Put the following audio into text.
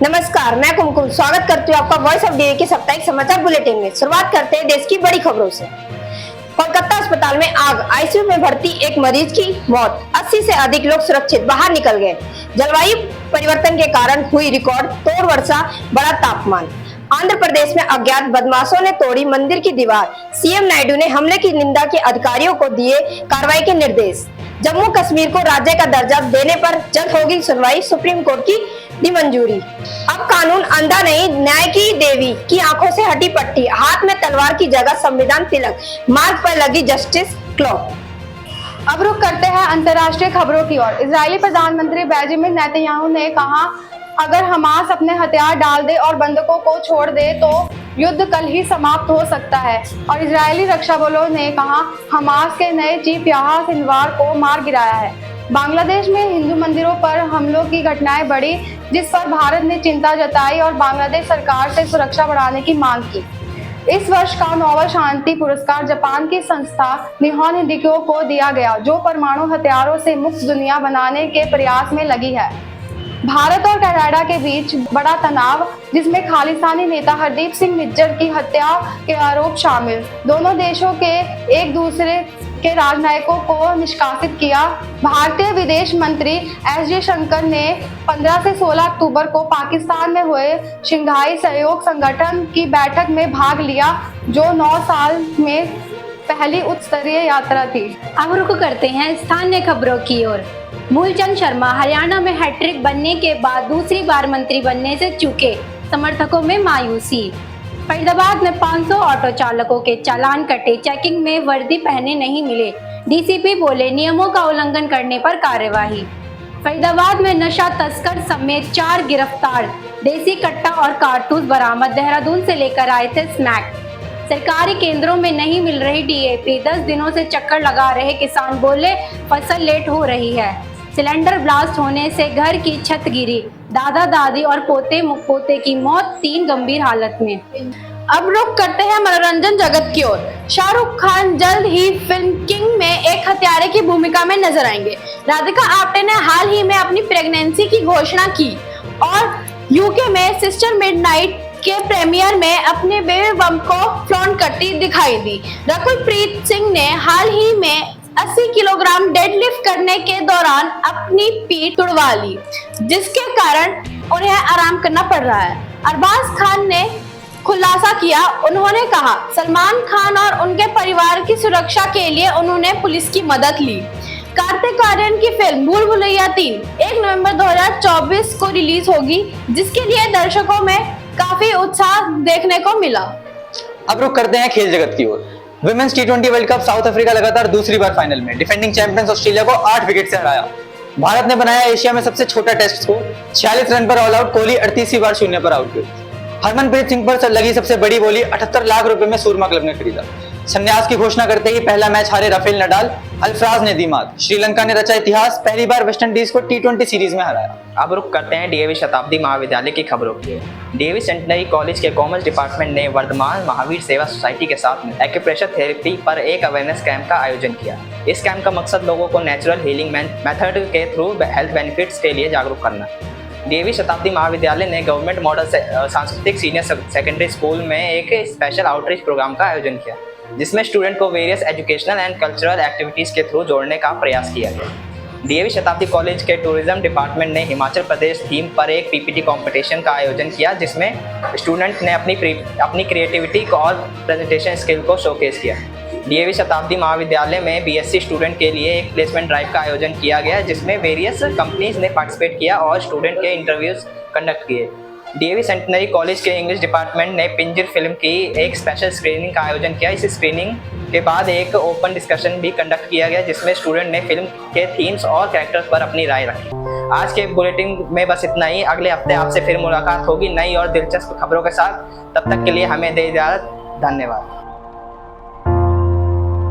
नमस्कार, मैं कुमकुम स्वागत करती हूँ आपका वॉइस ऑफ डीवी के साप्ताहिक समाचार बुलेटिन में। शुरुआत करते हैं देश की बड़ी खबरों से। कोलकाता अस्पताल में आग, आईसीयू में भर्ती एक मरीज की मौत, 80 से अधिक लोग सुरक्षित बाहर निकल गए। जलवायु परिवर्तन के कारण हुई रिकॉर्ड तोड़ वर्षा, बढ़ा तापमान। आंध्र प्रदेश में अज्ञात बदमाशों ने तोड़ी मंदिर की दीवार, सीएम नायडू ने हमले की निंदा की, अधिकारियों को दिए कार्रवाई के निर्देश। जम्मू कश्मीर को राज्य का दर्जा देने पर जल्द होगी सुनवाई, सुप्रीम कोर्ट की दी मंजूरी। अब कानून अंधा नहीं, न्याय की देवी की आंखों से हटी पट्टी, हाथ में तलवार की जगह संविधान तिलक, मार्ग पर लगी जस्टिस क्लॉक। अब रुख करते हैं अंतर्राष्ट्रीय खबरों की ओर। इजरायली प्रधानमंत्री बेंजामिन नेतन्याहू ने कहा, अगर हमास अपने हथियार डाल दे और बंधकों को छोड़ दे तो युद्ध कल ही समाप्त हो सकता है। और इजरायली रक्षा बलों ने कहा, हमास के नए चीफ याह्या सिनवार को मार गिराया है। बांग्लादेश में हिंदू मंदिरों पर हमलों की घटनाएं बढ़ी, जिस पर भारत ने चिंता जताई और बांग्लादेश सरकार से सुरक्षा बढ़ाने की मांग की। इस वर्ष का नोबेल शांति पुरस्कार जापान की संस्था निहोन हिंदिको को दिया गया, जो परमाणु हथियारों से मुक्त दुनिया बनाने के प्रयास में लगी है। भारत और कनाडा के बीच बड़ा तनाव, जिसमें खालिस्तानी नेता हरदीप सिंह निज्जर की हत्या के आरोप शामिल। दोनों देशों के एक दूसरे के राजनयिकों को निष्कासित किया। भारतीय विदेश मंत्री एस जयशंकर ने 15 से 16 अक्टूबर को पाकिस्तान में हुए शंघाई सहयोग संगठन की बैठक में भाग लिया, जो 9 साल में पहली उच्च स्तरीय यात्रा थी। अब रुख करते हैं स्थानीय खबरों की ओर। मूलचंद शर्मा हरियाणा में हैट्रिक बनने के बाद दूसरी बार मंत्री बनने से चूके, समर्थकों में मायूसी। फरीदाबाद में 500 ऑटो चालकों के चालान कटे, चेकिंग में वर्दी पहने नहीं मिले, डीसीपी बोले नियमों का उल्लंघन करने पर कार्यवाही। फरीदाबाद में नशा तस्कर समेत 4 गिरफ्तार, देसी कट्टा और कारतूस बरामद, देहरादून से लेकर आए थे स्नैक। सरकारी केंद्रों में नहीं मिल रही डीएपी, 10 दिनों से चक्कर लगा रहे किसान, बोले फसल लेट हो रही है। सिलेंडर ब्लास्ट होने से घर की छत गिरी, दादा दादी और पोते पोते की मौत, 3 गंभीर हालत में। अब रुख करते हैं मनोरंजन जगत की ओर। शाहरुख खान जल्द ही फिल्म किंग में एक हत्यारे की भूमिका में नजर आएंगे। राधिका आप्टे ने हाल ही में अपनी प्रेगनेंसी की घोषणा की और यूके में सिस्टर मिडनाइट के प्रीमियर में अपने बेबी बम्प को फ्लॉन्ट करती दिखाई दी। रकुलप्रीत सिंह ने हाल ही में 80 किलोग्राम डेडलिफ्ट करने के दौरान अपनी पीठ तुड़वा ली, जिसके कारण उन्हें आराम करना पड़ रहा है। अरबाज खान ने खुलासा किया, उन्होंने कहा सलमान खान और उनके परिवार की सुरक्षा के लिए उन्होंने पुलिस की मदद ली। कार्तिक आर्यन की फिल्म भूल भुलैया 3 1 नवंबर 2024 को रिलीज होगी, जिसके लिए दर्शकों में काफी उत्साह देखने को मिला। अब रुख करते हैं खेल जगत की ओर। विमेंस टी20 वर्ल्ड कप साउथ अफ्रीका लगातार दूसरी बार फाइनल में, डिफेंडिंग चैंपियंस ऑस्ट्रेलिया को 8 विकेट से हराया। भारत ने बनाया एशिया में सबसे छोटा टेस्ट स्कोर, 46 रन पर ऑल आउट, कोहली 38वीं बार शून्य पर आउट हुए। हरमनप्रीत सिंह पर लगी सबसे बड़ी बोली, 78 लाख रुपए में सूरमा क्लब ने खरीदा। संन्यास की घोषणा करते ही पहला मैच हारे राफेल नडाल, अल्फराज ने दी मात। श्रीलंका ने रचा इतिहास, पहली बार वेस्टइंडीज को टी20 सीरीज में हराया। अब रुख करते हैं डीएवी शताब्दी महाविद्यालय की खबरों की। डीएवी सेंटेनरी कॉलेज के कॉमर्स डिपार्टमेंट ने वर्धमान महावीर सेवा सोसाइटी के साथ एक्यूप्रेशर थेरेपी पर एक अवेयरनेस कैंप का आयोजन किया। इस कैंप का मकसद लोगों को नेचुरल हीलिंग मेथड के थ्रू हेल्थ बेनिफिट्स के लिए जागरूक करना। डीएवी शताब्दी महाविद्यालय ने गवर्नमेंट मॉडल सांस्कृतिक सीनियर सेकेंडरी स्कूल में एक स्पेशल आउटरीच प्रोग्राम का आयोजन किया, जिसमें स्टूडेंट को various educational and cultural activities के थ्रू जोड़ने का प्रयास किया गया। डीएवी शताब्दी कॉलेज के टूरिज्म डिपार्टमेंट ने हिमाचल प्रदेश थीम पर एक पीपीटी कंपटीशन का आयोजन किया, जिसमें स्टूडेंट ने अपनी क्रिएटिविटी और प्रेजेंटेशन स्किल को शोकेस किया। डीएवी शताब्दी महाविद्यालय में बीएससी स्टूडेंट के लिए एक प्लेसमेंट ड्राइव का आयोजन किया गया, जिसमें वेरियस कंपनीज ने पार्टिसिपेट किया और स्टूडेंट के इंटरव्यूज कंडक्ट किए। डीएवी सेंटेनरी कॉलेज के इंग्लिश डिपार्टमेंट ने पिंजर फिल्म की एक स्पेशल स्क्रीनिंग का आयोजन किया। इस स्क्रीनिंग के बाद एक ओपन डिस्कशन भी कंडक्ट किया गया, जिसमें स्टूडेंट ने फिल्म के थीम्स और कैरेक्टर्स पर अपनी राय रखी। आज के बुलेटिन में बस इतना ही। अगले हफ्ते आपसे फिर मुलाकात होगी नई और दिलचस्प खबरों के साथ। तब तक के लिए हमें दे इजाजत। धन्यवाद।